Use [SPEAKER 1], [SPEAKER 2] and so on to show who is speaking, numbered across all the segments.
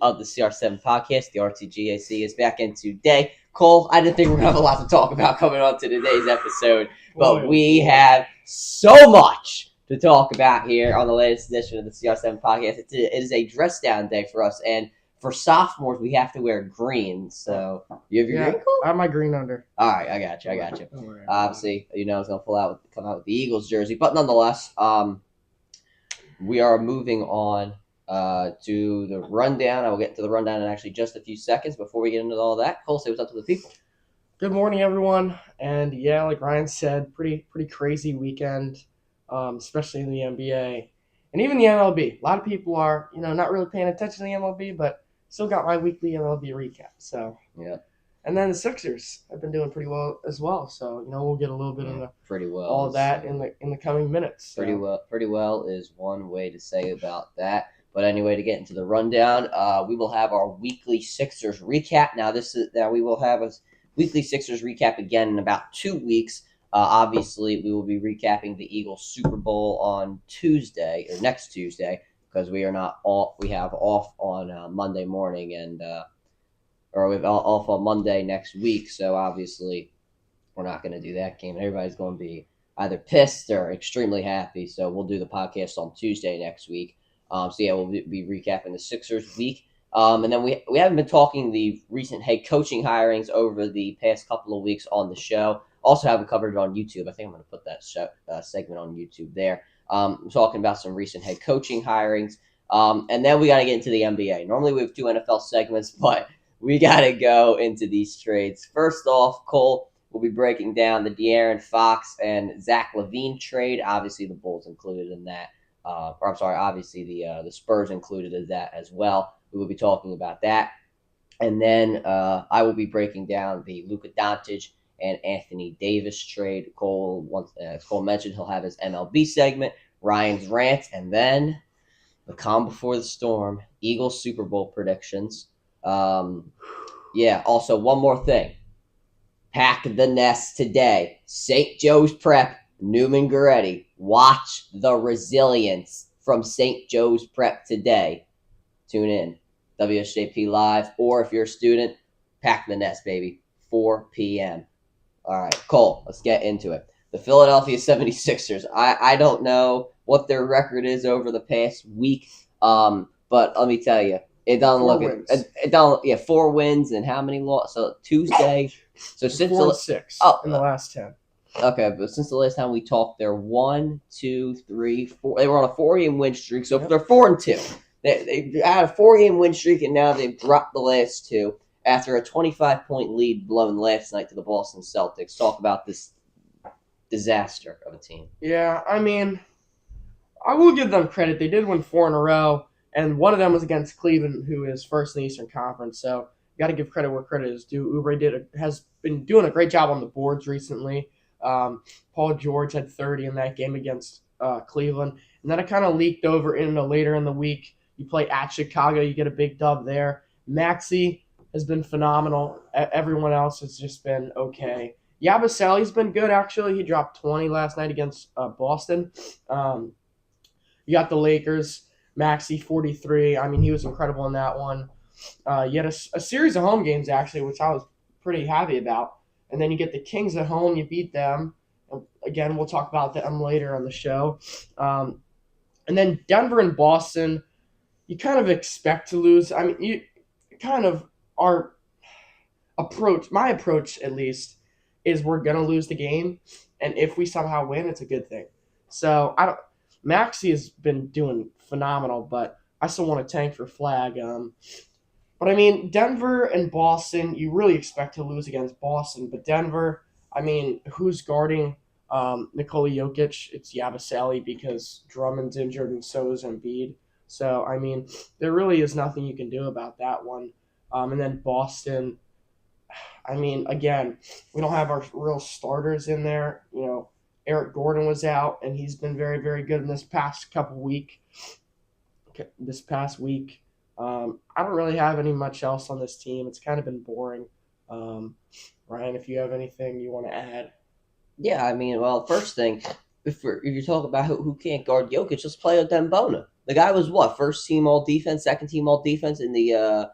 [SPEAKER 1] of the CR7 Podcast. The RTGAC is back in today. Cole, I didn't think we were going to have a lot to talk about coming on to today's episode, but we have so much to talk about here on the latest edition of the CR7 Podcast. It is a dress down day for us, and for sophomores, we have to wear green. So, you have your green, Cole?
[SPEAKER 2] I have my green under.
[SPEAKER 1] All right, I got you. Obviously, it's going to come out with the Eagles jersey, but nonetheless, we are moving on to the rundown. I will get to the rundown in actually just a few seconds. Before we get into all that, Cole, say what's up to the people.
[SPEAKER 2] Good morning, everyone. And yeah, like Ryan said, pretty crazy weekend, especially in the NBA and even the MLB. A lot of people are, not really paying attention to the MLB, but still got my weekly MLB recap. So
[SPEAKER 1] yeah.
[SPEAKER 2] And then the Sixers have been doing pretty well as well. So we'll get a little bit into
[SPEAKER 1] pretty well
[SPEAKER 2] all of that in the coming minutes. So.
[SPEAKER 1] Pretty well is one way to say about that. But anyway, to get into the rundown, we will have our weekly Sixers recap. Now we will have a weekly Sixers recap again in about 2 weeks. Obviously, we will be recapping the Eagles Super Bowl on next Tuesday, because we are not off. We have off on Monday morning or we have off on Monday next week. So obviously, we're not going to do that game. Everybody's going to be either pissed or extremely happy. So we'll do the podcast on Tuesday next week. We'll be recapping the Sixers week. And then we haven't been talking the recent head coaching hirings over the past couple of weeks on the show. Also haven't covered it on YouTube. I think I'm going to put that segment on YouTube there. I'm talking about some recent head coaching hirings. And then we got to get into the NBA. Normally we have 2 NFL segments, but we got to go into these trades. First off, Cole will be breaking down the De'Aaron Fox and Zach LaVine trade. Obviously, the Bulls included in that. Obviously the Spurs included in that as well. We will be talking about that. And then I will be breaking down the Luka Doncic and Anthony Davis trade. As Cole mentioned, he'll have his MLB segment, Ryan's rants, and then the calm before the storm, Eagles Super Bowl predictions. Also one more thing. Pack the nest today. St. Joe's Prep, Newman Goretti. Watch the resilience from St. Joe's Prep today. Tune in. WSJP Live, or if you're a student, pack the nest, baby. 4 p.m. All right, Cole, let's get into it. The Philadelphia 76ers. I don't know what their record is over the past week, but let me tell you, it doesn't look it. 4 wins and how many losses? So Tuesday. So since
[SPEAKER 2] 6 in the last 10.
[SPEAKER 1] Okay, but since the last time we talked, they're 1, 2, 3, 4. They were on a 4-game win streak, so they're 4-2. They had a 4-game win streak, and now they've dropped the last 2 after a 25-point lead blown last night to the Boston Celtics. Talk about this disaster of a team.
[SPEAKER 2] Yeah, I mean, I will give them credit. They did win 4 in a row, and one of them was against Cleveland, who is first in the Eastern Conference. So you got to give credit where credit is due. Oubre has been doing a great job on the boards recently. Paul George had 30 in that game against Cleveland, and then it kind of leaked over into later in the week. You play at Chicago, you get a big dub there. Maxey has been phenomenal. Everyone else has just been okay. Yabusele's been good, actually. He dropped 20 last night against Boston. You got the Lakers. Maxey, 43. I mean, he was incredible in that one. You had a series of home games, actually, which I was pretty happy about. And then you get the Kings at home. You beat them. Again, we'll talk about them later on the show. And then Denver and Boston, you kind of expect to lose. I mean, you kind of my approach at least, is we're going to lose the game. And if we somehow win, it's a good thing. So Maxey has been doing phenomenal, but I still want to tank for Flag. But I mean, Denver and Boston, you really expect to lose against Boston. But Denver, I mean, who's guarding Nikola Jokic? It's Yabusele, because Drummond's injured and so is Embiid. So, I mean, there really is nothing you can do about that one. And then Boston, I mean, again, we don't have our real starters in there. Eric Gordon was out, and he's been very, very good in this past week. I don't really have any much else on this team. It's kind of been boring. Ryan, if you have anything you want to add.
[SPEAKER 1] Yeah, I mean, well, first thing, if you talk about who can't guard Jokic, just play with Dembona. The guy was what, first team all defense, second team all defense in the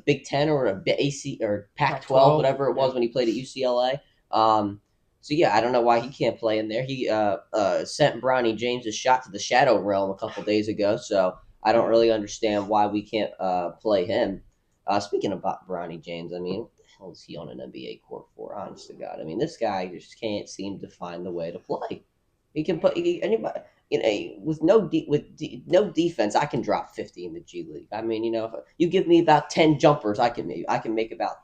[SPEAKER 1] Big Ten or a AC or Pac-12, whatever it was when he played at UCLA. So yeah, I don't know why he can't play in there. He sent Bronny James' shot to the Shadow Realm a couple days ago, so I don't really understand why we can't play him. Speaking about Bronny James, I mean, what the hell is he on an NBA court for? Honest to God, I mean, this guy just can't seem to find the way to play. He can put anybody. With no defense, I can drop 50 in the G League. I mean, if you give me about 10 jumpers, I can make about.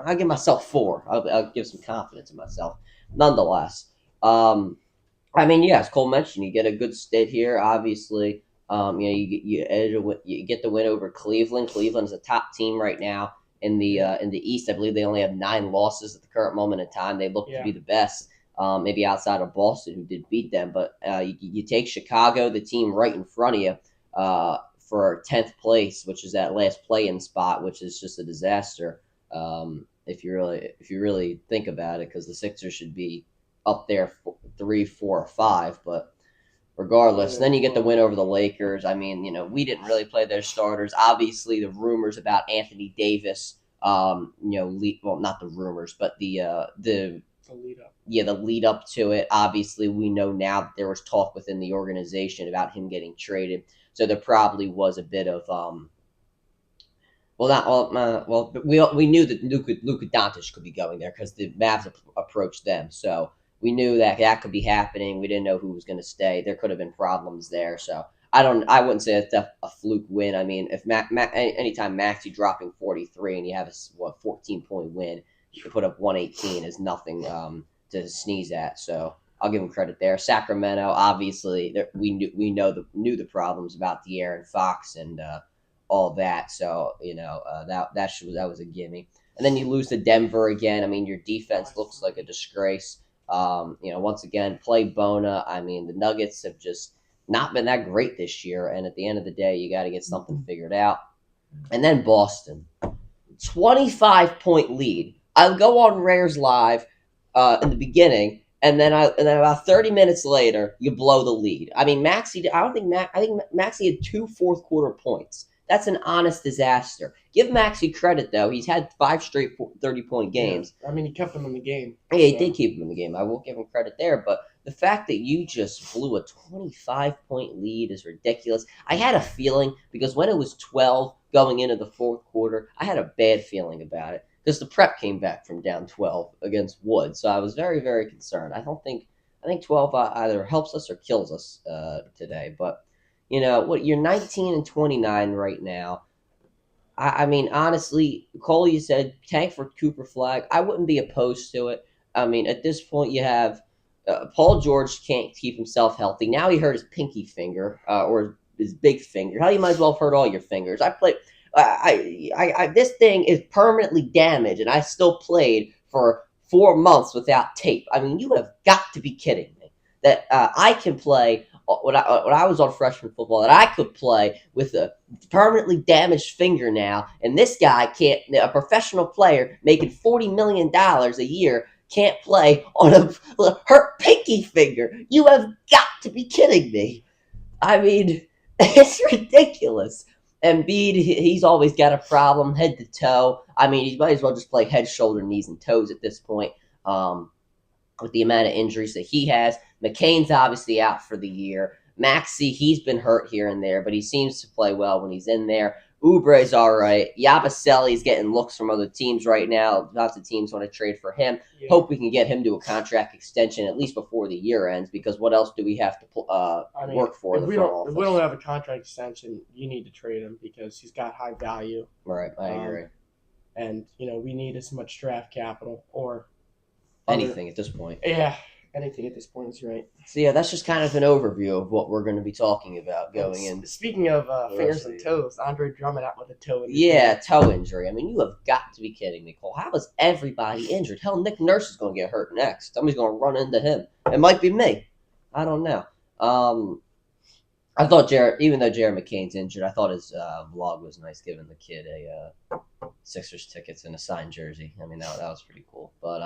[SPEAKER 1] I'll give myself 4. I'll give some confidence in myself. Nonetheless, I mean, yes, Cole mentioned you get a good state here. Obviously, you get the win over Cleveland. Cleveland's a top team right now in the East. I believe they only have 9 losses at the current moment in time. They look to be the best. Maybe outside of Boston, who did beat them. But you take Chicago, the team right in front of you, for 10th place, which is that last play-in spot, which is just a disaster. If you really think about it, because the Sixers should be up there 3, 4, or 5. But regardless, then you get the win over the Lakers. I mean, we didn't really play their starters. Obviously, the rumors about Anthony Davis, not the rumors, but the
[SPEAKER 2] lead up.
[SPEAKER 1] Yeah, the lead up to it. Obviously, we know now that there was talk within the organization about him getting traded. So there probably was a bit of we knew that Luka Doncic could be going there because the Mavs approached them. So we knew that could be happening. We didn't know who was going to stay. There could have been problems there. So I wouldn't say it's a fluke win. I mean, if anytime Maxey dropping 43 and you have a 14-point win, you can put up 118 is nothing to sneeze at. So I'll give him credit there. Sacramento, obviously, we knew the problems about De'Aaron Fox and all that. So that was a gimme. And then you lose to Denver again. I mean, your defense looks like a disgrace. Once again, play Bona. I mean, the Nuggets have just not been that great this year. And at the end of the day, you got to get something figured out. And then Boston, 25-point lead. I'll go on Rares Live in the beginning, and then about 30 minutes later, you blow the lead. I mean, I think Maxey had 2 fourth-quarter points. That's an honest disaster. Give Maxey credit, though. He's had 5 straight 30-point games.
[SPEAKER 2] Yeah. I mean, he kept him in the game.
[SPEAKER 1] Yeah, he did keep him in the game. I will give him credit there. But the fact that you just blew a 25-point lead is ridiculous. I had a feeling, because when it was 12 going into the fourth quarter, I had a bad feeling about it. Because the Prep came back from down 12 against Wood. So I was very, very concerned. I think 12 either helps us or kills us today. But you're 19 and 29 right now. I mean, honestly, Cole, you said tank for Cooper Flag. I wouldn't be opposed to it. I mean, at this point, you have Paul George can't keep himself healthy. Now he hurt his pinky finger or his big finger. How you might as well have hurt all your fingers. This thing is permanently damaged, and I still played for 4 months without tape. I mean, you have got to be kidding me that I can play when I was on freshman football, that I could play with a permanently damaged finger now, and this guy can't. A professional player making $40 million a year can't play on a hurt pinky finger. You have got to be kidding me. I mean, it's ridiculous. Embiid, he's always got a problem, head to toe. I mean, he might as well just play head, shoulder, knees, and toes at this point with the amount of injuries that he has. McCain's obviously out for the year. Maxey, he's been hurt here and there, but he seems to play well when he's in there. Oubre's all right. Yabusele's getting looks from other teams right now. Lots of teams want to trade for him. Yeah. Hope we can get him to a contract extension at least before the year ends, because what else do we have to work for?
[SPEAKER 2] If we don't have a contract extension, you need to trade him because he's got high value.
[SPEAKER 1] Right, I agree.
[SPEAKER 2] And, we need as much draft capital or
[SPEAKER 1] anything at this point.
[SPEAKER 2] Yeah. Anything at this point is right.
[SPEAKER 1] So yeah, that's just kind of an overview of what we're going to be talking about going in.
[SPEAKER 2] Speaking of fingers and toes, Andre Drummond out with a toe injury.
[SPEAKER 1] Yeah, toe injury. I mean, you have got to be kidding me, Cole. How is everybody injured? Hell, Nick Nurse is going to get hurt next. Somebody's going to run into him. It might be me. I don't know. I thought even though Jared McCain's injured, I thought his vlog was nice, giving the kid a Sixers tickets and a signed jersey. I mean, that was pretty cool. But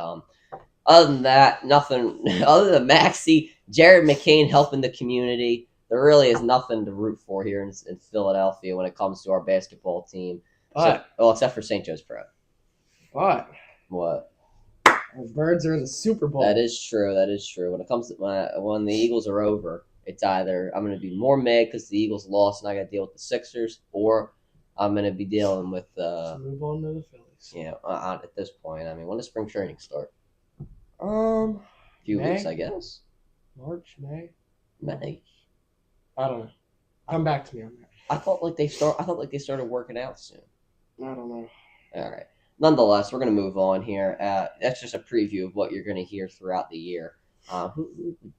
[SPEAKER 1] Other than that, nothing. Other than Maxey, Jared McCain helping the community, there really is nothing to root for here in Philadelphia when it comes to our basketball team. Well, except for St. Joe's Pro.
[SPEAKER 2] But
[SPEAKER 1] What?
[SPEAKER 2] the Birds are in the Super Bowl.
[SPEAKER 1] That is true. That is true. When it comes to when the Eagles are over, it's either I'm going to be more mad because the Eagles lost and I got to deal with the Sixers, or I'm going to be dealing with
[SPEAKER 2] Move on to the Phillies.
[SPEAKER 1] At this point, I mean, when does spring training start?
[SPEAKER 2] A
[SPEAKER 1] few
[SPEAKER 2] May?
[SPEAKER 1] weeks, I guess.
[SPEAKER 2] March, May.
[SPEAKER 1] I
[SPEAKER 2] don't know. Come back to me on that.
[SPEAKER 1] I thought they started working out soon.
[SPEAKER 2] I don't know.
[SPEAKER 1] All right. Nonetheless, we're going to move on here. That's just a preview of what you're going to hear throughout the year.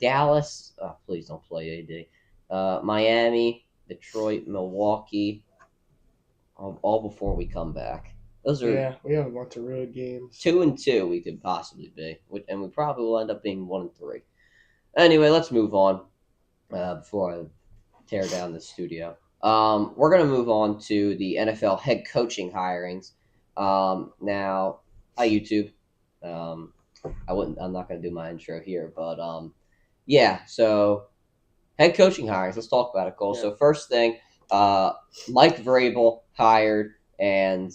[SPEAKER 1] Dallas. Oh, please don't play AD. Miami, Detroit, Milwaukee. All before we come back. Those are
[SPEAKER 2] we have a bunch of road games.
[SPEAKER 1] 2-2 we could possibly be, and we probably will end up being 1-3. Anyway, let's move on. Before I tear down the studio, we're going to move on to the NFL head coaching hirings. Now, hi YouTube. I'm not going to do my intro here, but so head coaching hirings. Let's talk about it, Cole. Yeah. So first thing, Mike Vrabel hired and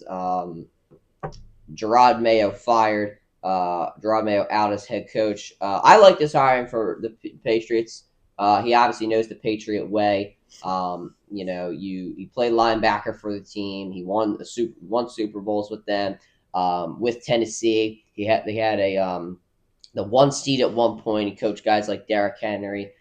[SPEAKER 1] Gerard Mayo fired. Gerard Mayo out as head coach. I like this hiring for the Patriots. He obviously knows the Patriot way. You play linebacker for the team. He won Super Bowls with them. With Tennessee, they had the 1 seed at one point. He coached guys like Derrick Henry.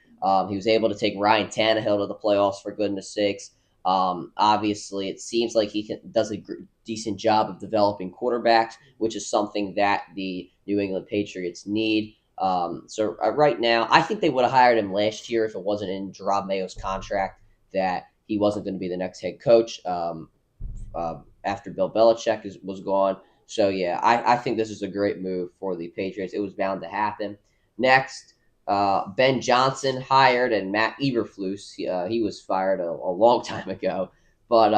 [SPEAKER 1] He was able to take Ryan Tannehill to the playoffs, for goodness sakes. Obviously, it seems like he does a decent job of developing quarterbacks, which is something that the New England Patriots need. So right now, I think they would have hired him last year if it wasn't in Gerard Mayo's contract that he wasn't going to be the next head coach after Bill Belichick was gone. So, yeah, I think this is a great move for the Patriots. It was bound to happen. Next, Ben Johnson hired, and Matt Eberflus, he was fired a long time ago. But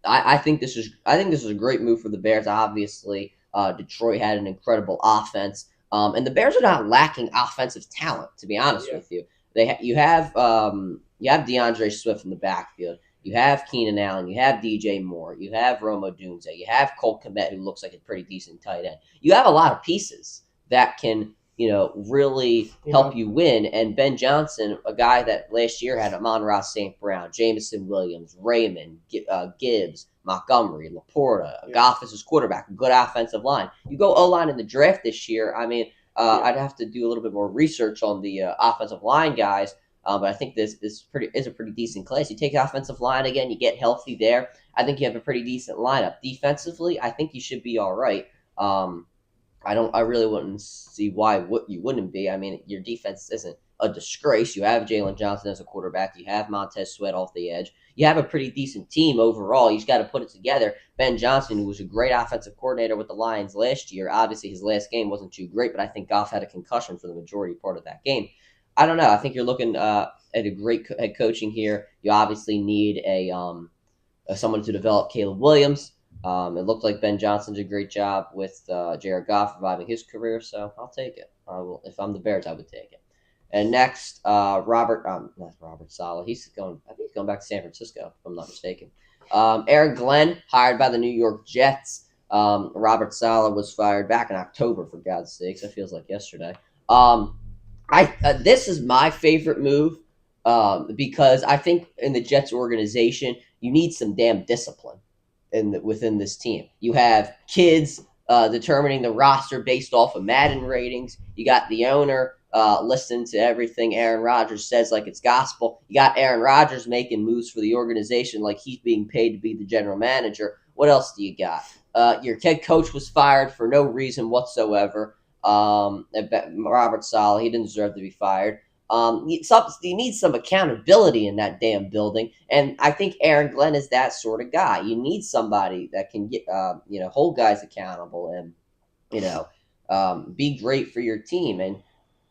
[SPEAKER 1] I think this is a great move for the Bears. Obviously, Detroit had an incredible offense. And the Bears are not lacking offensive talent, to be honest with you. You have DeAndre Swift in the backfield. You have Keenan Allen. You have DJ Moore. You have Roma Dunze. You have Cole Kmet, who looks like a pretty decent tight end. You have a lot of pieces that can, really help you win. And Ben Johnson, a guy that last year had Amon-Ra St. Brown, Jamison Williams, Raymond, Gibbs, Montgomery, Laporta, Goff as his quarterback, a good offensive line. You go O-line in the draft this year. I mean, I'd have to do a little bit more research on the offensive line guys, but I think this is a pretty decent class. You take the offensive line again, you get healthy there. I think you have a pretty decent lineup. Defensively, I think you should be all right. I really wouldn't see why you wouldn't be. I mean, your defense isn't a disgrace. You have Jalen Johnson as a quarterback. You have Montez Sweat off the edge. You have a pretty decent team overall. You just got to put it together. Ben Johnson, who was a great offensive coordinator with the Lions last year, obviously his last game wasn't too great, but I think Goff had a concussion for the majority part of that game. I don't know. I think you're looking at a great head coaching here. You obviously need someone to develop Caleb Williams. It looked like Ben Johnson did a great job with Jared Goff reviving his career, so I'll take it. If I'm the Bears, I would take it. And next, not Robert Saleh. I think he's going back to San Francisco, if I'm not mistaken. Aaron Glenn, hired by the New York Jets. Robert Saleh was fired back in October, for God's sakes. That feels like yesterday. This is my favorite move because I think in the Jets organization, you need some damn discipline within this team. You have kids determining the roster based off of Madden ratings. You got the owner listening to everything Aaron Rodgers says like it's gospel. You got Aaron Rodgers making moves for the organization like he's being paid to be the general manager. What else do you got? Your head coach was fired for no reason whatsoever. Robert Saleh, he didn't deserve to be fired. You need some accountability in that damn building, and I think Aaron Glenn is that sort of guy. You need somebody that can get hold guys accountable and be great for your team. And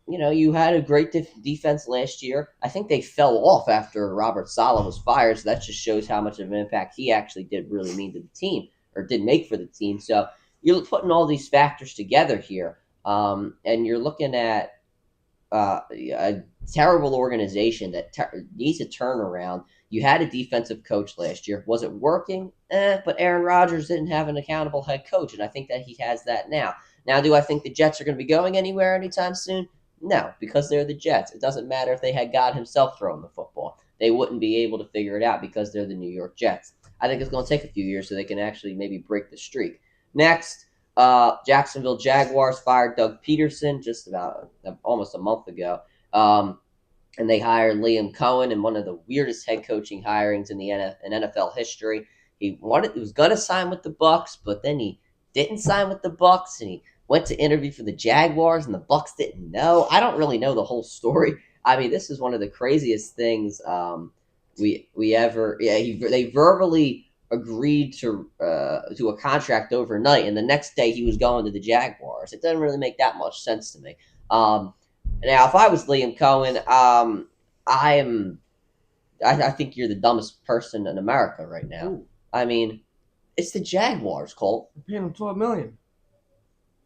[SPEAKER 1] you had a great defense last year. I think they fell off after Robert Saleh was fired, so that just shows how much of an impact he actually did really mean to the team or did make for the team. So you're putting all these factors together here. And you're looking at a terrible organization that needs a turnaround. You had a defensive coach last year. Was it working? But Aaron Rodgers didn't have an accountable head coach, and I think that he has that now. Now, do I think the Jets are going to be going anywhere anytime soon? No, because they're the Jets. It doesn't matter if they had God himself throwing the football. They wouldn't be able to figure it out because they're the New York Jets. I think it's going to take a few years so they can actually maybe break the streak. Next, Jacksonville Jaguars fired Doug Peterson just about almost a month ago. And they hired Liam Cohen in one of the weirdest head coaching hirings in NFL history. He was going to sign with the Bucs, but then he didn't sign with the Bucs, and he went to interview for the Jaguars, and the Bucs didn't know. I don't really know the whole story. I mean, this is one of the craziest things we ever. Yeah, they verbally agreed to a contract overnight, and the next day he was going to the Jaguars. It doesn't really make that much sense to me. Now, if I was Liam Cohen, I think you're the dumbest person in America right now.
[SPEAKER 2] Ooh.
[SPEAKER 1] I mean, it's the Jaguars, Colt.
[SPEAKER 2] They're paying him $12 million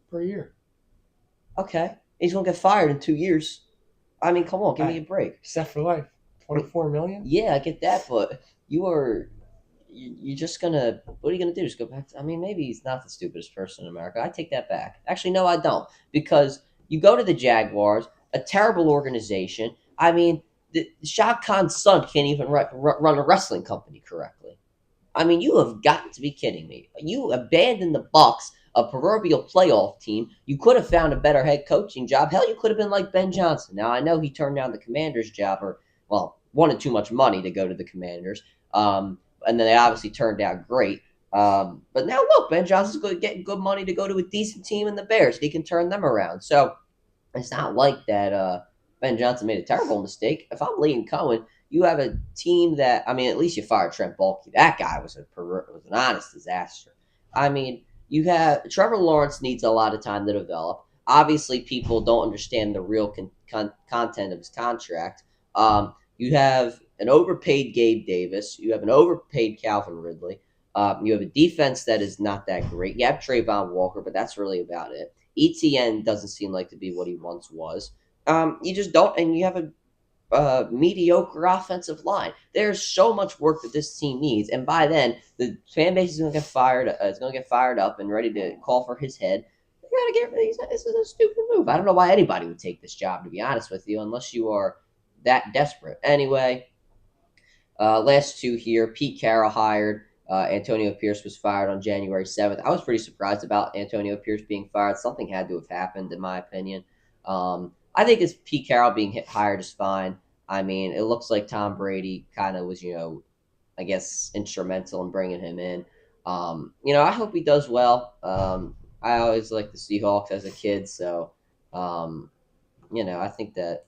[SPEAKER 2] per year.
[SPEAKER 1] Okay, he's gonna get fired in 2 years. I mean, come on, give me a break.
[SPEAKER 2] Set for life, $24 million.
[SPEAKER 1] Yeah, I get that, but you're just gonna. What are you gonna do? Just go back to? I mean, maybe he's not the stupidest person in America. I take that back. Actually, no, I don't, because you go to the Jaguars, a terrible organization. I mean, the Shad Khan's son can't even run a wrestling company correctly. I mean, you have got to be kidding me. You abandoned the Bucs, a proverbial playoff team. You could have found a better head coaching job. Hell, you could have been like Ben Johnson. Now, I know he turned down the Commanders job, wanted too much money to go to the Commanders. And then they obviously turned out great. But now, look, Ben Johnson's going to get good money to go to a decent team in the Bears. He can turn them around. So it's not like that Ben Johnson made a terrible mistake. If I'm Liam Cohen, you have a team that, I mean, at least you fired Trent Baalke. That guy was an honest disaster. I mean, you have Trevor Lawrence needs a lot of time to develop. Obviously, people don't understand the real content of his contract. You have an overpaid Gabe Davis. You have an overpaid Calvin Ridley. You have a defense that is not that great. You have Trayvon Walker, but that's really about it. ETN doesn't seem like to be what he once was. You just don't, and you have a mediocre offensive line. There's so much work that this team needs, and by then the fan base is going to get fired. It's going to get fired up and ready to call for his head. You got to get. This is a stupid move. I don't know why anybody would take this job, to be honest with you, unless you are that desperate. Anyway, last two here. Pete Carroll hired. Antonio Pierce was fired on January 7th. I was pretty surprised about Antonio Pierce being fired. Something had to have happened, in my opinion. I think it's Pete Carroll being hired is fine. I mean, it looks like Tom Brady kind of was, I guess, instrumental in bringing him in. I hope he does well. I always liked the Seahawks as a kid, so, I think that,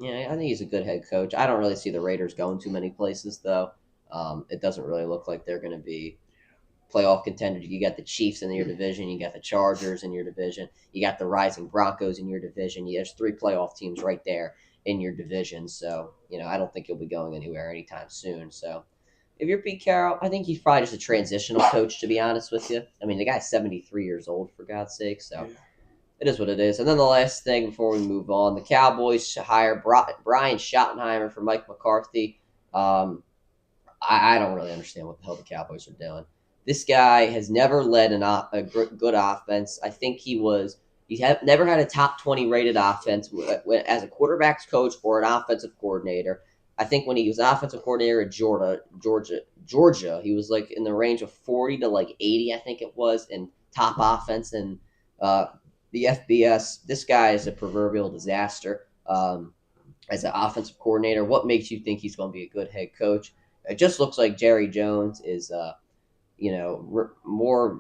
[SPEAKER 1] I think he's a good head coach. I don't really see the Raiders going too many places, though. It doesn't really look like they're going to be playoff contenders. You got the Chiefs in your division. You got the Chargers in your division. You got the rising Broncos in your division. There's 3 playoff teams right there in your division. So, I don't think you'll be going anywhere anytime soon. So, if you're Pete Carroll, I think he's probably just a transitional coach, to be honest with you. I mean, the guy's 73 years old, for God's sake. So, it is what it is. And then the last thing before we move on, the Cowboys hire Brian Schottenheimer for Mike McCarthy. I don't really understand what the hell the Cowboys are doing. This guy has never led a good offense. I think he's never had a top 20 rated offense as a quarterback's coach or an offensive coordinator. I think when he was an offensive coordinator at Georgia, he was like in the range of 40 to like 80, I think it was, in top offense and the FBS. This guy is a proverbial disaster as an offensive coordinator. What makes you think he's going to be a good head coach? It just looks like Jerry Jones is, more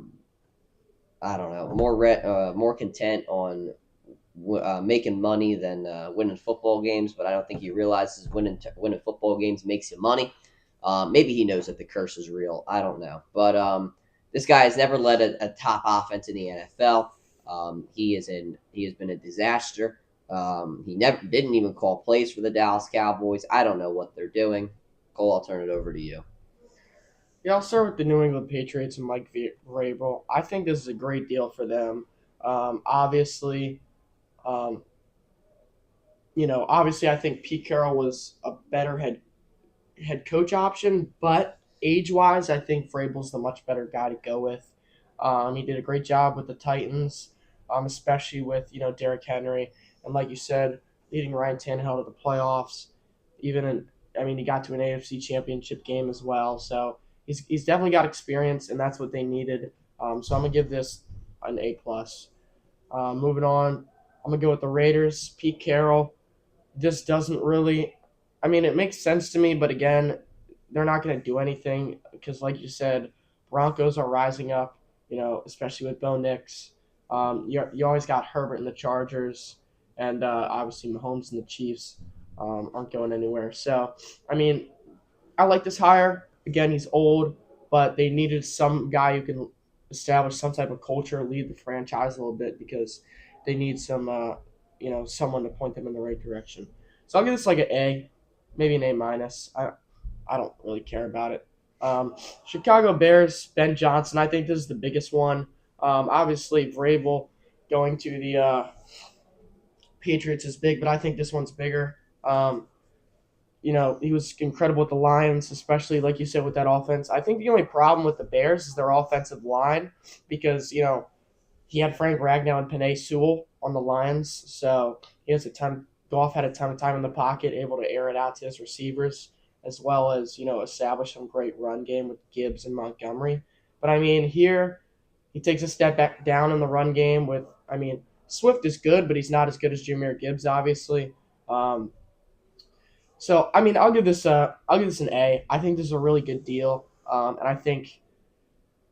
[SPEAKER 1] content on making money than winning football games. But I don't think he realizes winning football games makes you money. Maybe he knows that the curse is real. I don't know. But this guy has never led a top offense in the NFL. He has been a disaster. He didn't even call plays for the Dallas Cowboys. I don't know what they're doing. Cole, I'll turn it over to you.
[SPEAKER 2] Yeah, I'll start with the New England Patriots and Mike Vrabel. I think this is a great deal for them. Obviously, Um, obviously I think Pete Carroll was a better head coach option, but age-wise, I think Vrabel's the much better guy to go with. He did a great job with the Titans, especially with Derrick Henry, and like you said, leading Ryan Tannehill to the playoffs. He got to an AFC Championship game as well. So he's definitely got experience, and that's what they needed. So I'm gonna give this an A plus. Moving on, I'm gonna go with the Raiders. Pete Carroll. This doesn't really. It makes sense to me, but again, they're not going to do anything because, like you said, Broncos are rising up. Especially with Bo Nix. You always got Herbert and the Chargers, and obviously Mahomes and the Chiefs aren't going anywhere. So, I like this hire. Again, he's old, but they needed some guy who can establish some type of culture, lead the franchise a little bit because they need some, someone to point them in the right direction. So I'll give this like an A, maybe an A minus. I don't really care about it. Chicago Bears, Ben Johnson. I think this is the biggest one. Obviously, Vrabel going to the Patriots is big, but I think this one's bigger. He was incredible with the Lions, especially like you said with that offense. I think the only problem with the Bears is their offensive line because, he had Frank Ragnow and Penei Sewell on the Lions, so he has Goff had a ton of time in the pocket, able to air it out to his receivers, as well as, establish some great run game with Gibbs and Montgomery. But, here he takes a step back down in the run game with, Swift is good, but he's not as good as Jahmyr Gibbs, obviously. So, I'll give this an A. I think this is a really good deal, and I think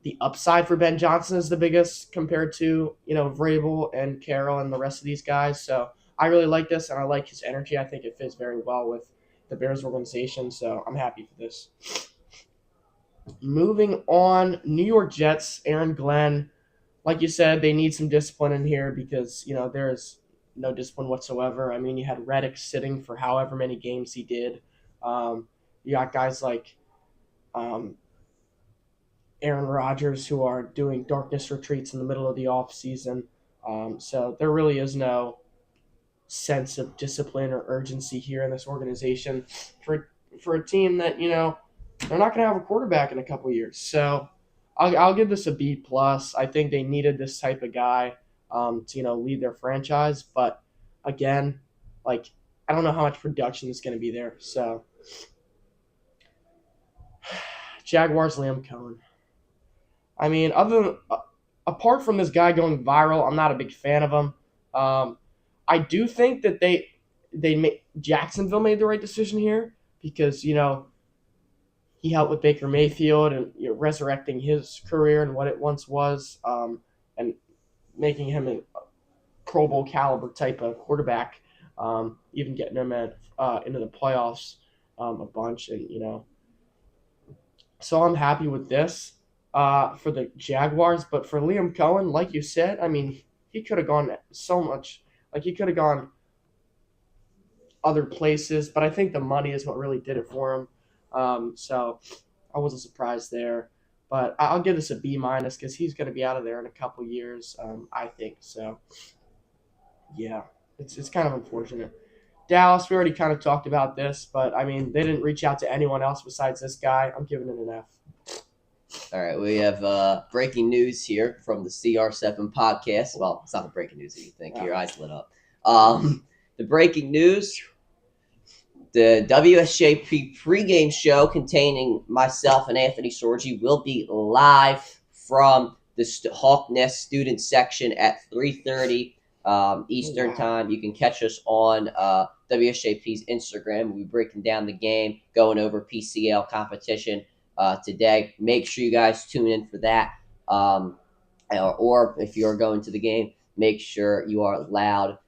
[SPEAKER 2] the upside for Ben Johnson is the biggest compared to, Vrabel and Carroll and the rest of these guys. So I really like this, and I like his energy. I think it fits very well with the Bears organization, so I'm happy for this. Moving on, New York Jets, Aaron Glenn. Like you said, they need some discipline in here because, there's no discipline whatsoever. You had Reddick sitting for however many games he did. You got guys like Aaron Rodgers who are doing darkness retreats in the middle of the off season. So there really is no sense of discipline or urgency here in this organization for a team that, they're not going to have a quarterback in a couple years. So I'll give this a B plus. I think they needed this type of guy to, lead their franchise. But again, I don't know how much production is going to be there. So Jaguars, Liam Cohen. Apart from this guy going viral, I'm not a big fan of him. I do think that Jacksonville made the right decision here because, he helped with Baker Mayfield and resurrecting his career and what it once was, and making him a Pro Bowl caliber type of quarterback, even getting him into the playoffs a bunch. And, so I'm happy with this. For the Jaguars, but for Liam Cohen, like you said, he could have gone so much. He could have gone other places, but I think the money is what really did it for him. So I wasn't surprised there. But I'll give this a B minus because he's going to be out of there in a couple years, I think. So, yeah, it's kind of unfortunate. Dallas, we already kind of talked about this, but, they didn't reach out to anyone else besides this guy. I'm giving it an F.
[SPEAKER 1] All right, we have breaking news here from the CR7 Podcast. Well, it's not the breaking news that you think. Your eyes lit up. The breaking news, the WSJP pregame show containing myself and Anthony Sorgi will be live from the Hawk Nest student section at 3:30 Eastern time. You can catch us on WSJP's Instagram. We'll be breaking down the game, going over PCL competition today. Make sure you guys tune in for that. Or if you're going to the game, make sure you are loud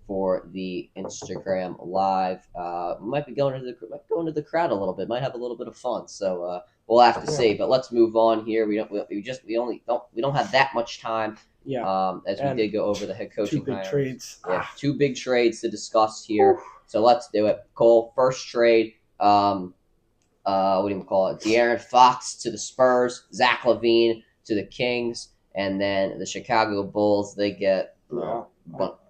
[SPEAKER 1] for the Instagram live. We might be going to the crowd a little bit. Might have a little bit of fun. So we'll have to see. But let's move on here. We don't have that much time.
[SPEAKER 2] Yeah.
[SPEAKER 1] As we did go over the head coaching
[SPEAKER 2] 2 big
[SPEAKER 1] hires.
[SPEAKER 2] trades.
[SPEAKER 1] Yeah, 2 big trades to discuss here. So let's do it. Cole, first trade. What do you call it? De'Aaron Fox to the Spurs, Zach LaVine to the Kings, and then the Chicago Bulls. They get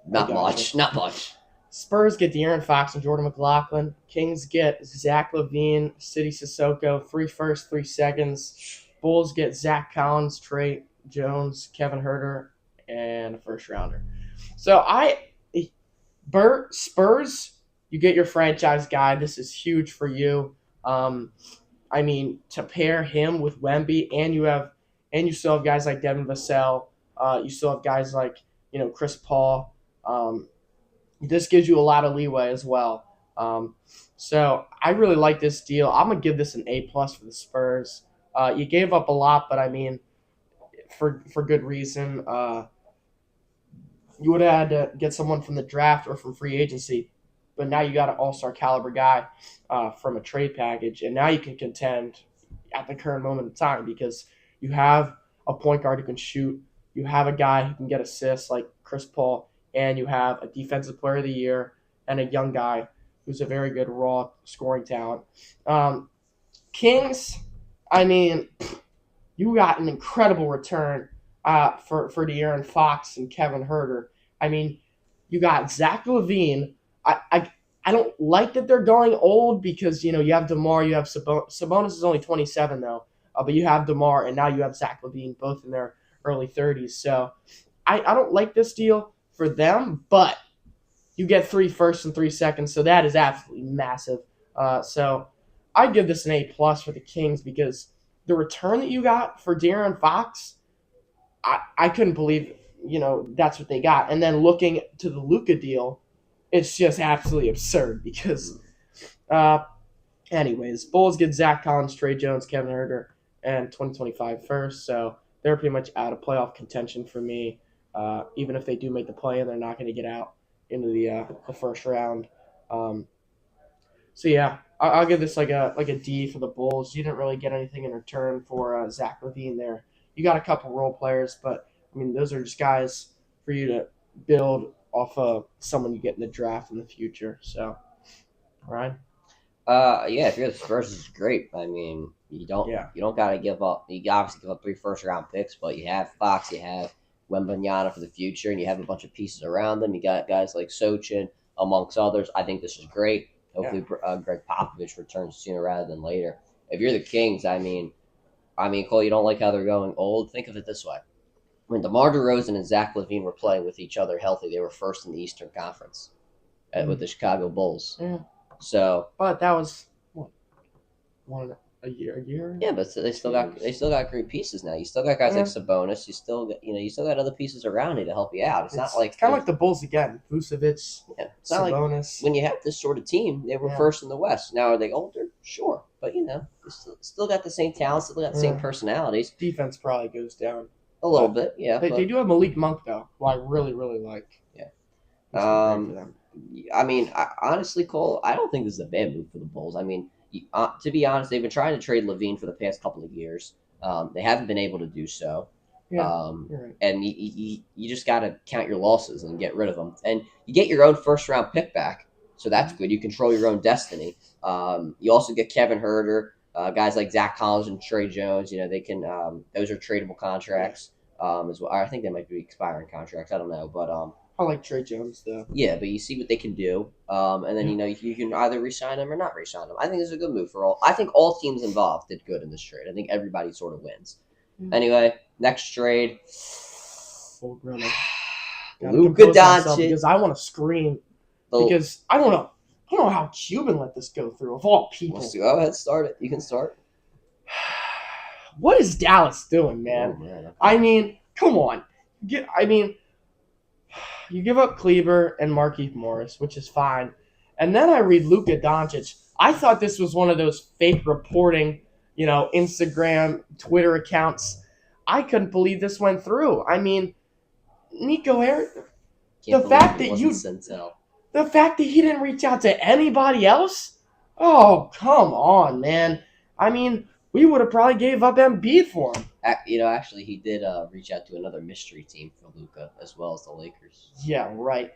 [SPEAKER 1] Not much.
[SPEAKER 2] Spurs get De'Aaron Fox and Jordan McLaughlin. Kings get Zach LaVine, City Sissoko, 3 firsts, 3 seconds. Bulls get Zach Collins, Trey Jones, Kevin Huerter, and a first rounder. So Spurs, you get your franchise guy. This is huge for you. I mean, to pair him with Wemby, and you still have guys like Devin Vassell. You still have guys like Chris Paul. This gives you a lot of leeway as well. So I really like this deal. I'm gonna give this an A+ for the Spurs. You gave up a lot, but I mean, for good reason. You would have had to get someone from the draft or from free agency, but now you got an all-star caliber guy from a trade package, and now you can contend at the current moment in time because you have a point guard who can shoot, you have a guy who can get assists like Chris Paul, and you have a defensive player of the year and a young guy who's a very good raw scoring talent. Kings, I mean, you got an incredible return for De'Aaron Fox and Kevin Huerter. I mean, you got Zach LaVine. I don't like that they're going old because, you have DeMar, you have Sabonis is only 27 though, but you have DeMar and now you have Zach LaVine, both in their early 30s. So I don't like this deal for them, but you get 3 firsts and 3 seconds, so that is absolutely massive. So I give this an A+ for the Kings because the return that you got for De'Aaron Fox, I couldn't believe, that's what they got. And then looking to the Luka deal, it's just absolutely absurd because, anyways, Bulls get Zach Collins, Trey Jones, Kevin Huerter, and 2025 first. So they're pretty much out of playoff contention for me. Even if they do make the play, they're not going to get out into the first round. So yeah, I'll give this like a D for the Bulls. You didn't really get anything in return for Zach LaVine there. You got a couple role players, but I mean those are just guys for you to build off of someone you get in the draft in the future. So, Ryan?
[SPEAKER 1] Yeah, if you're the Spurs, it's great. I mean, you don't gotta give up. You obviously give up 3 first-round picks, but you have Fox, you have Wembanyama for the future, and you have a bunch of pieces around them. You got guys like Sochin, amongst others. I think this is great. Hopefully, Greg Popovich returns sooner rather than later. If you're the Kings, I mean, Cole, you don't like how they're going old? Think of it this way. When DeMar DeRozan and Zach LaVine were playing with each other healthy, they were first in the Eastern Conference with the Chicago Bulls.
[SPEAKER 2] Yeah.
[SPEAKER 1] So,
[SPEAKER 2] but that was a year.
[SPEAKER 1] Yeah, but they still got great pieces now. You still got guys like Sabonis. You still got other pieces around you to help you out. It's not like
[SPEAKER 2] kind of like the Bulls again. Vucevic,
[SPEAKER 1] it's not
[SPEAKER 2] Sabonis.
[SPEAKER 1] Like when you have this sort of team, they were first in the West. Now are they older? Sure, but you still got the same talent, still got the same personalities.
[SPEAKER 2] Defense probably goes down
[SPEAKER 1] a little bit. Yeah,
[SPEAKER 2] they do have Malik Monk though, who I really really like.
[SPEAKER 1] Yeah. Honestly, Cole, I don't think this is a bad move for the Bulls. I mean, to be honest, they've been trying to trade LaVine for the past couple of years. They haven't been able to do so.
[SPEAKER 2] Yeah, you're right.
[SPEAKER 1] And you just got to count your losses and get rid of them. And you get your own first-round pick back, so that's good. You control your own destiny. You also get Kevin Huerter, guys like Zach Collins and Trey Jones. They can those are tradable contracts as well. I think they might be expiring contracts. I don't know, but
[SPEAKER 2] I like Trey Jones though.
[SPEAKER 1] Yeah, but you see what they can do, and then you can either re-sign them or not re-sign them. I think it's a good move for all. I think all teams involved did good in this trade. I think everybody sort of wins. Anyway, next trade.
[SPEAKER 2] Luka
[SPEAKER 1] Doncic.
[SPEAKER 2] Because I want to scream. Because I don't know how Cuban let this go through of all people.
[SPEAKER 1] Go ahead, start it. You can start.
[SPEAKER 2] What is Dallas doing, man?
[SPEAKER 1] Oh, man.
[SPEAKER 2] I mean, come on. You give up Kleber and Markieff Morris, which is fine. And then I read Luka Doncic. I thought this was one of those fake reporting, Instagram, Twitter accounts. I couldn't believe this went through. I mean, Nico Harris, the fact that he didn't reach out to anybody else? Oh, come on, man. I mean, we would have probably gave up Embiid for him.
[SPEAKER 1] Actually, he did reach out to another mystery team for Luka as well as the Lakers.
[SPEAKER 2] Yeah, right.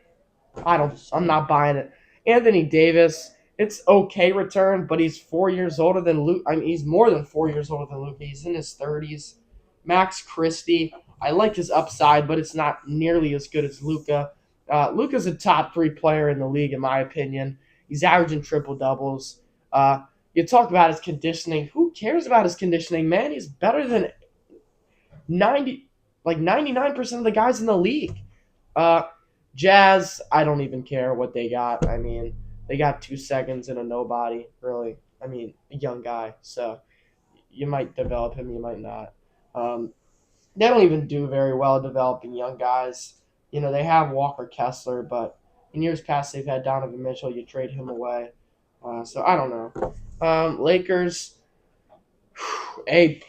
[SPEAKER 2] I'm not buying it. Anthony Davis, it's okay return, but he's 4 years older than Luka. I mean, he's more than 4 years older than Luka. He's in his 30s. Max Christie, I like his upside, but it's not nearly as good as Luka. Luka's a top 3 player in the league, in my opinion. He's averaging triple-doubles. You talk about his conditioning. Who cares about his conditioning, man? He's better than 99% of the guys in the league. Jazz, I don't even care what they got. I mean, they got 2 seconds and a nobody, really. I mean, a young guy. So you might develop him, you might not. They don't even do very well developing young guys. You know, they have Walker Kessler, but in years past they've had Donovan Mitchell. You trade him away. So I don't know. Lakers, A++,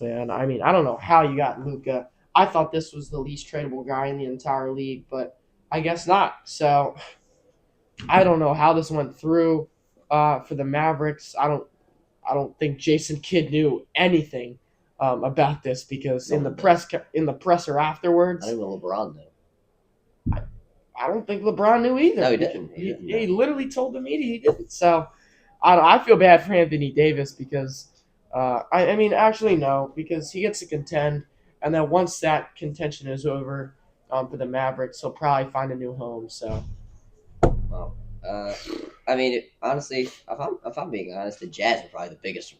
[SPEAKER 2] man. I mean, I don't know how you got Luka. I thought this was the least tradable guy in the entire league, but I guess not. So I don't know how this went through for the Mavericks. I don't think Jason Kidd knew anything about this because in the presser afterwards,
[SPEAKER 1] I don't know LeBron knew.
[SPEAKER 2] I don't think LeBron knew either.
[SPEAKER 1] No, he didn't.
[SPEAKER 2] He literally told the media he didn't. So I feel bad for Anthony Davis because I mean actually no, because he gets to contend, and then once that contention is over for the Mavericks, he'll probably find a new home. So.
[SPEAKER 1] Well, I mean, honestly, if I'm being honest, the Jazz are probably the biggest.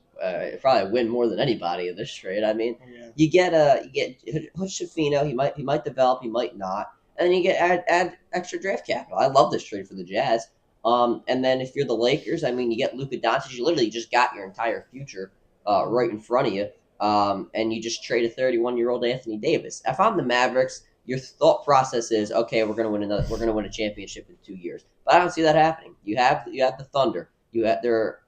[SPEAKER 1] Probably win more than anybody in this trade. I mean, you get Hood-Schifino. He might develop. He might not. And then you get add extra draft capital. I love this trade for the Jazz. And then if you're the Lakers, I mean, you get Luka Doncic. You literally just got your entire future right in front of you. And you just trade a 31-year-old Anthony Davis. If I'm the Mavericks, your thought process is, okay, we're gonna win a championship in 2 years. But I don't see that happening. You have the Thunder. There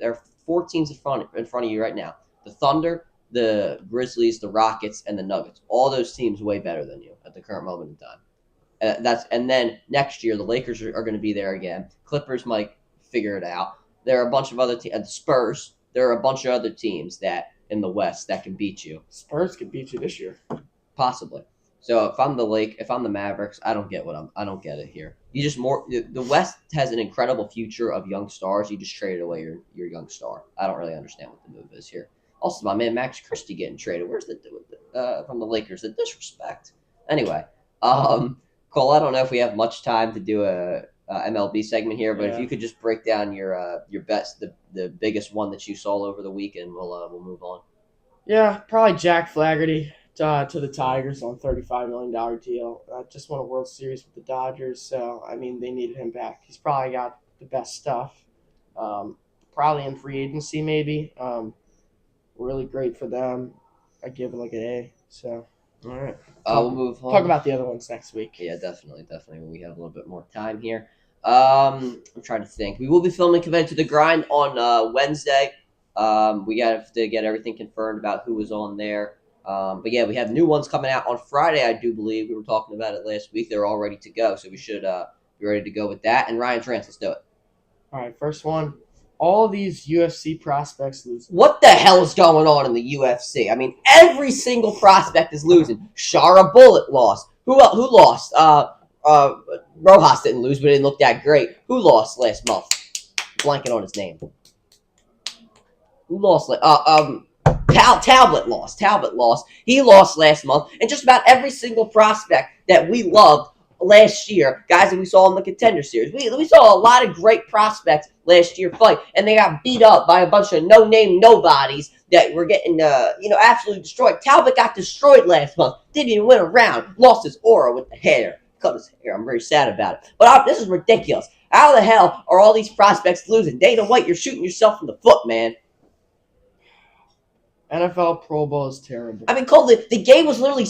[SPEAKER 1] are 4 teams in front of you right now. The Thunder, the Grizzlies, the Rockets, and the Nuggets. All those teams way better than you at the current moment in time. And then next year the Lakers are going to be there again. Clippers might figure it out. There are a bunch of other teams. Spurs. There are a bunch of other teams that in the West that can beat you.
[SPEAKER 2] Spurs could beat you this year,
[SPEAKER 1] possibly. So if I'm the Mavericks, I don't get it here. The West has an incredible future of young stars. You just traded away your young star. I don't really understand what the move is here. Also, my man Max Christie getting traded. Where's from the Lakers? The disrespect. Anyway, Cole, I don't know if we have much time to do a MLB segment here, but if you could just break down your bets, the biggest one that you saw over the weekend, we'll move on.
[SPEAKER 2] Yeah, probably Jack Flaherty to the Tigers on $35 million deal. Just won a World Series with the Dodgers, so I mean they needed him back. He's probably got the best stuff. Probably in free agency, maybe. Really great for them. I give it like an A. So, all right.
[SPEAKER 1] We'll move on.
[SPEAKER 2] Talk about the other ones next week.
[SPEAKER 1] Yeah, definitely. When we have a little bit more time here. I'm trying to think. We will be filming Committed to the Grind on Wednesday. We got to get everything confirmed about who was on there. But yeah, we have new ones coming out on Friday, I do believe. We were talking about it last week. They're all ready to go, so we should be ready to go with that. And Ryan's rants, let's do it.
[SPEAKER 2] All right, first one. All these UFC prospects losing.
[SPEAKER 1] What the hell is going on in the UFC? I mean, every single prospect is losing. Shara Bullet lost. Who lost? Rojas didn't lose, but it didn't look that great. Who lost last month? Blanking on his name. Who lost? Talbot lost. He lost last month. And just about every single prospect that we loved last year, guys that we saw in the Contender Series, we saw a lot of great prospects last year fight, and they got beat up by a bunch of no-name nobodies that were getting, absolutely destroyed. Talbot got destroyed last month. Didn't even win a round. Lost his aura with the hair. Cut his hair. I'm very sad about it. But this is ridiculous. How the hell are all these prospects losing? Dana White, you're shooting yourself in the foot, man.
[SPEAKER 2] NFL Pro Bowl is terrible.
[SPEAKER 1] I mean, Cole, the game was literally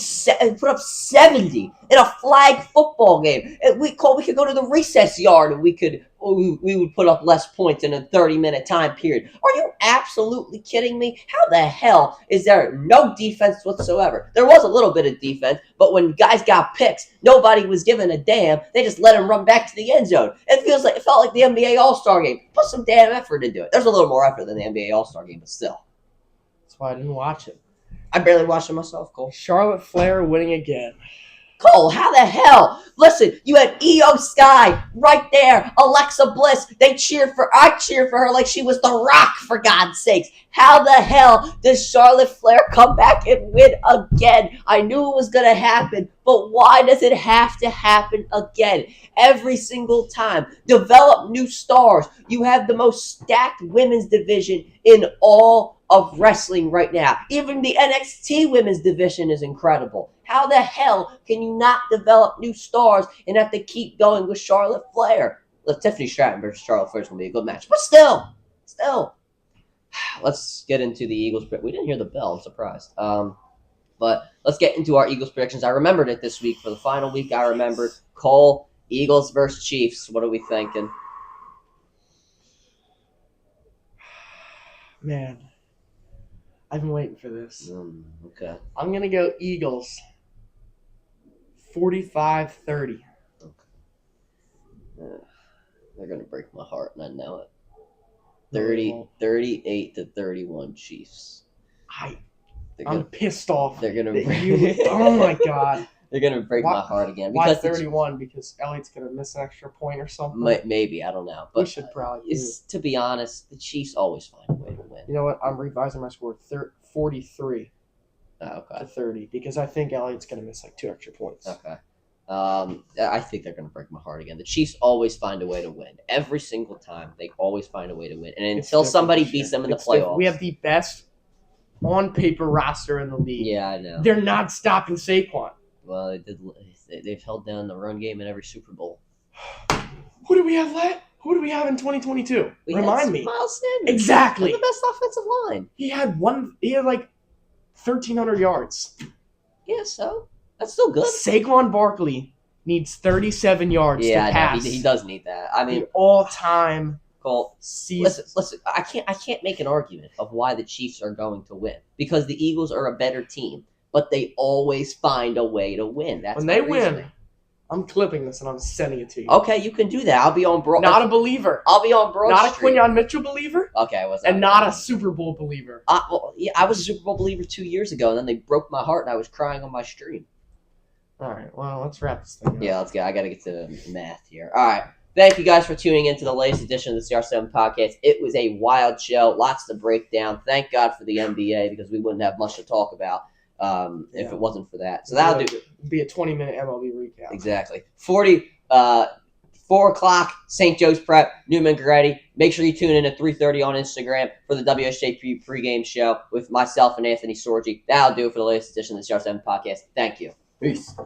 [SPEAKER 1] put up 70 in a flag football game. And we could go to the recess yard and we would put up less points in a 30-minute time period. Are you absolutely kidding me? How the hell is there no defense whatsoever? There was a little bit of defense, but when guys got picks, nobody was giving a damn. They just let them run back to the end zone. It felt like the NBA All-Star game. Put some damn effort into it. There's a little more effort than the NBA All-Star game, but still.
[SPEAKER 2] That's why I didn't watch it.
[SPEAKER 1] I barely watched it myself, Cole.
[SPEAKER 2] Charlotte Flair winning again.
[SPEAKER 1] Cole, how the hell? Listen, you had Io Sky right there. Alexa Bliss. I cheered for her like she was The Rock, for God's sakes. How the hell does Charlotte Flair come back and win again? I knew it was going to happen But why does it have to happen again? Every single time. Develop new stars. You have the most stacked women's division in all of wrestling right now. Even the NXT women's division is incredible. How the hell can you not develop new stars and have to keep going with Charlotte Flair? Look, Tiffany Stratton versus Charlotte Flair is going to be a good match. But still. Let's get into the Eagles. We didn't hear the bell. I'm surprised. But let's get into our Eagles predictions. I remembered it this week. For the final week, I remembered Cole, Eagles versus Chiefs. What are we thinking?
[SPEAKER 2] Man, I've been waiting for this.
[SPEAKER 1] Okay.
[SPEAKER 2] I'm going to go Eagles 45-30.
[SPEAKER 1] Okay. They're going to break my heart, and I know it. 38-31 Chiefs.
[SPEAKER 2] I'm pissed off.
[SPEAKER 1] They're gonna.
[SPEAKER 2] Oh my god.
[SPEAKER 1] They're gonna break my heart again.
[SPEAKER 2] Why 31? Because Elliott's gonna miss an extra point or something.
[SPEAKER 1] Maybe, I don't know. But
[SPEAKER 2] we should probably.
[SPEAKER 1] To be honest, the Chiefs always find a way to win.
[SPEAKER 2] You know what? I'm revising my score 43 to 30 because I think Elliott's gonna miss like 2 extra points.
[SPEAKER 1] Okay. I think they're gonna break my heart again. The Chiefs always find a way to win. Every single time, they always find a way to win. And until somebody beats them in the playoffs,
[SPEAKER 2] we have the best on paper roster in the league.
[SPEAKER 1] Yeah, I know.
[SPEAKER 2] They're not stopping Saquon.
[SPEAKER 1] Well, they've held down the run game in every Super Bowl.
[SPEAKER 2] Who do we have left? Who do we have in 2022? Remind me.
[SPEAKER 1] Miles Sanders.
[SPEAKER 2] Exactly.
[SPEAKER 1] The best offensive line.
[SPEAKER 2] He had like 1,300 yards.
[SPEAKER 1] Yeah, so that's still good.
[SPEAKER 2] Saquon Barkley needs 37 yards to pass.
[SPEAKER 1] He does need that. I mean,
[SPEAKER 2] all-time
[SPEAKER 1] Cole,
[SPEAKER 2] season.
[SPEAKER 1] Listen. I can't make an argument of why the Chiefs are going to win because the Eagles are a better team, but they always find a way to win. That's
[SPEAKER 2] when they win. I'm clipping this and I'm sending it to you.
[SPEAKER 1] Okay, you can do that. I'll be on Broad.
[SPEAKER 2] Not a believer.
[SPEAKER 1] I'll be on Broad.
[SPEAKER 2] Not
[SPEAKER 1] Street.
[SPEAKER 2] a Quinyon Mitchell believer.
[SPEAKER 1] Okay, I was.
[SPEAKER 2] And not a Super Bowl believer.
[SPEAKER 1] I was a Super Bowl believer 2 years ago, and then they broke my heart, and I was crying on my stream.
[SPEAKER 2] All right, well, let's wrap this thing up.
[SPEAKER 1] Yeah, let's go. I got to get to the math here. All right. Thank you guys for tuning in to the latest edition of the CR7 Podcast. It was a wild show. Lots to break down. Thank God for the NBA because we wouldn't have much to talk about if it wasn't for that. So that'll do.
[SPEAKER 2] It'll be a 20-minute MLB recap.
[SPEAKER 1] Exactly. 4 o'clock, St. Joe's Prep, Newman Goretti. Make sure you tune in at 3:30 on Instagram for the WSJP pregame show with myself and Anthony Sorgi. That'll do it for the latest edition of the CR7 Podcast. Thank you. Peace.